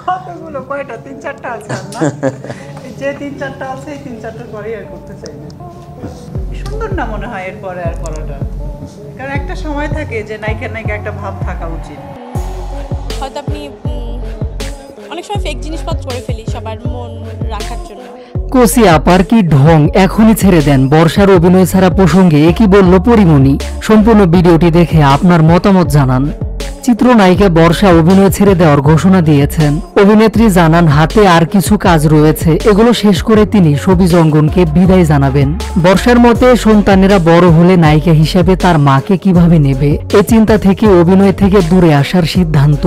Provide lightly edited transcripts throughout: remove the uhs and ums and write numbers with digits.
কতগুলো কয়টা 3-4টা আছে না, যে 3-4টা আছে এই 3-4টার পরেই আর করতে চাই না। সুন্দর না মনে হয় এরপরে আর করাটা, কারণ একটা সময় থাকে যে নায়িকা নায়িকা একটা ভাব থাকা উচিত। হয়তো আপনি অনেক সময় ফেক জিনিসপত্র করে ফেলি সবার মন রাখার জন্য। কোসি আপার কি ঢং, এখনই ছেড়ে দেন। বর্ষার অভিনয় ছাড়া প্রসঙ্গে একই বলল পরিমণি। সম্পূর্ণ ভিডিওটি দেখে আপনার মতামত জানান। চিত্রনায়িকা বর্ষা অভিনয় ছেড়ে দেওয়ার ঘোষণা দিয়েছেন। অভিনেত্রী জানান হাতে আর কিছু কাজ রয়েছে, এগুলো শেষ করে তিনি ছবি অঙ্গনকে বিদায় জানাবেন। বর্ষার মতে সন্তানেরা বড় হলে নায়িকা হিসেবে তার মাকে কিভাবে নেবে, এ চিন্তা থেকে অভিনয় থেকে দূরে আসার সিদ্ধান্ত।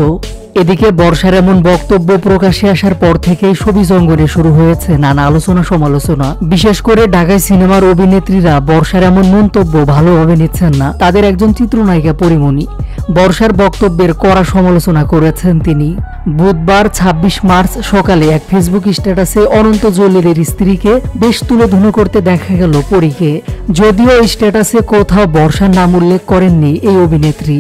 এদিকে বর্ষার এমন বক্তব্য প্রকাশ্যে আসার পর থেকেই ছবি অঙ্গনে শুরু হয়েছে নানা আলোচনা সমালোচনা। বিশেষ করে ঢাকায় সিনেমার অভিনেত্রীরা বর্ষার এমন মন্তব্য ভালোভাবে নিচ্ছেন না। তাদের একজন চিত্রনায়িকা পরিমণি বর্ষার বক্তব্যের কড়া সমালোচনা করেছেন তিনি। বুধবার 26 মার্চ সকালে এক ফেসবুক স্ট্যাটাসে অনন্ত জলিলের স্ত্রীকে বেশ তুলোধুনো করতে দেখা গেল পরীকে। যদিও স্ট্যাটাসে কোথাও বর্ষার নাম উল্লেখ করেননি এই অভিনেত্রী,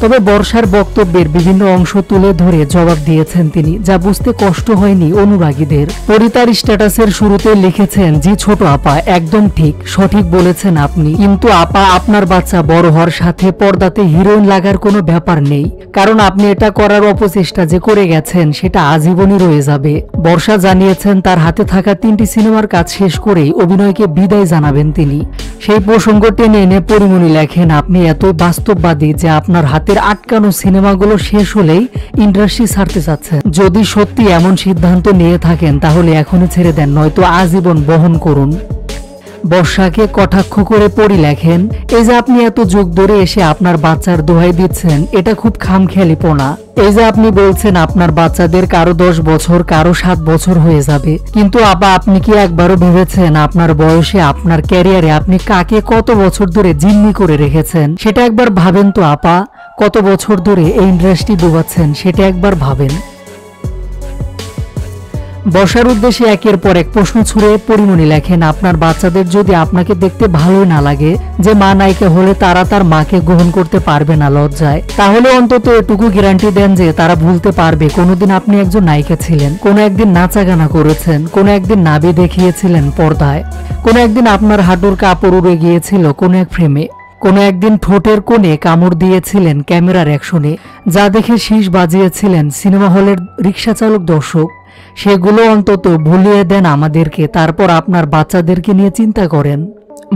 তবে বর্ষার বক্তব্যের বিভিন্ন অংশ তুলে ধরে জবাব দিয়েছেন তিনি, যা বুঝতে কষ্ট হয়নি অনুরাগীদের। পরিতার স্ট্যাটাসের শুরুতে লিখেছেন, জি ছোট আপা, একদম ঠিক, সঠিক বলেছেন আপনি, কিন্তু আপা আপনার বাচ্চা বড় হওয়ার সাথে পর্দাতে হিরোইন লাগার কোনো ব্যাপার নেই, কারণ আপনি এটা করার অপচেষ্টা যে করে গেছেন সেটা আজীবনই রয়ে যাবে। বর্ষা জানিয়েছেন তার হাতে থাকা 3টি সিনেমার কাজ শেষ করেই অভিনয়কে বিদায় জানাবেন তিনি। সেই প্রসঙ্গ টেনে এনে পরিমণি লেখেন, আপনি এতই বাস্তববাদী যে আপনার হাতের আটকানো সিনেমাগুলো শেষ হলেই ইন্ডাস্ট্রি ছাড়তে চাচ্ছেন। যদি সত্যি এমন সিদ্ধান্ত নিয়ে থাকেন তাহলে এখনই ছেড়ে দেন, নয়তো আজীবন বহন করুন। বর্ষাকে কটাক্ষ করে পরি লেখেন, এই যে আপনি এত যুগ ধরে এসে আপনার বাচ্চার দোহাই দিচ্ছেন, এটা খুব খামখেয়ালিপনা। এই যে আপনি বলছেন আপনার বাচ্চাদের কারো 10 বছর কারো 7 বছর হয়ে যাবে, কিন্তু আপা আপনি কি একবারও ভেবেছেন আপনার বয়সে আপনার ক্যারিয়ারে আপনি কাকে কত বছর ধরে জিম্মি করে রেখেছেন? সেটা একবার ভাবেন তো আপা, কত বছর ধরে এই ইন্ডাস্ট্রি ডুবাচ্ছেন সেটা একবার ভাবেন। বর্ষার উদ্দেশ্যে একের পর এক প্রশ্ন ছুড়ে পরিমণি লেখেন, আপনার বাচ্চাদের যদি আপনাকে দেখতে ভালোই না লাগে যে মা নায়িকা হলে তারা তার মাকে গ্রহণ করতে পারবে না লজ্জায়, তাহলে অন্তত এটুকু গ্যারান্টি দেন যে তারা ভুলতে পারবে কোনোদিন আপনি একজন নায়িকা ছিলেন, কোনো একদিন নাচা গানা করেছেন, কোনো একদিন নাভি দেখিয়েছিলেন পর্দায়, কোনো একদিন আপনার হাঁটুর কাপড় উড়ে গিয়েছিল কোনো এক ফ্রেমে, কোনো একদিন ঠোঁটের কোণে কামড় দিয়েছিলেন ক্যামেরার অ্যাকশনে, যা দেখে শীষ বাজিয়েছিলেন সিনেমা হলের রিক্সা চালক দর্শক। সেগুলো অন্তত ভুলিয়ে দেন আমাদেরকে, তারপর আপনার বাচ্চাদেরকে নিয়ে চিন্তা করেন।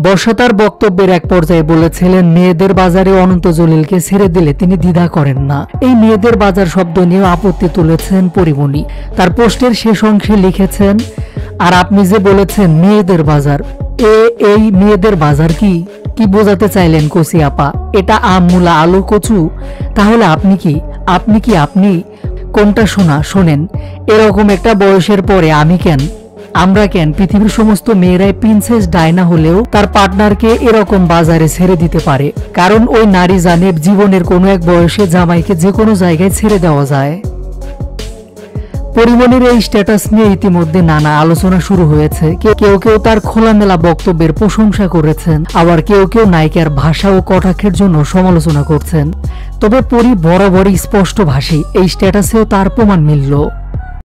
বর্ষা তার বক্তব্যের এক পর্যায়ে বলেছিলেন, মেয়েদের বাজারে অনন্ত জলিলকে ছেড়ে দিলে তিনি দ্বিধা করেন না। এই মেয়েদের বাজার শব্দ নিয়েও আপত্তি তুলেছেন পরিমণি। তার পোস্টের শেষ অংশে লিখেছেন, আর আপনি যে বলেছেন মেয়েদের বাজার, এই মেয়েদের বাজার কি বোঝাতে চাইলেন কোসি আপা? এটা আম মূলা আলু কচু? তাহলে আপনি কোনটা শোনেন? এরকম একটা বয়সের পরে আমরা কেন পৃথিবীর সমস্ত মেয়েরাই প্রিন্সেস ডায়না হলেও তার পার্টনারকে এরকম বাজারে ছেড়ে দিতে পারে, কারণ ওই নারী জানে জীবনের কোনো এক বয়সে জামাইকে যে কোনো জায়গায় ছেড়ে দেওয়া যায়। পরিমণির এই স্ট্যাটাস নিয়ে ইতিমধ্যে নানা আলোচনা শুরু হয়েছে। কেউ তার খোলামেলা বক্তব্যের প্রশংসা করেছেন, আবার কেউ নায়িকার ভাষা ও কটাক্ষের জন্য সমালোচনা করছেন। তবে পরি বরাবরই স্পষ্টভাষী, এই স্ট্যাটাসেও তার প্রমাণ মিলল।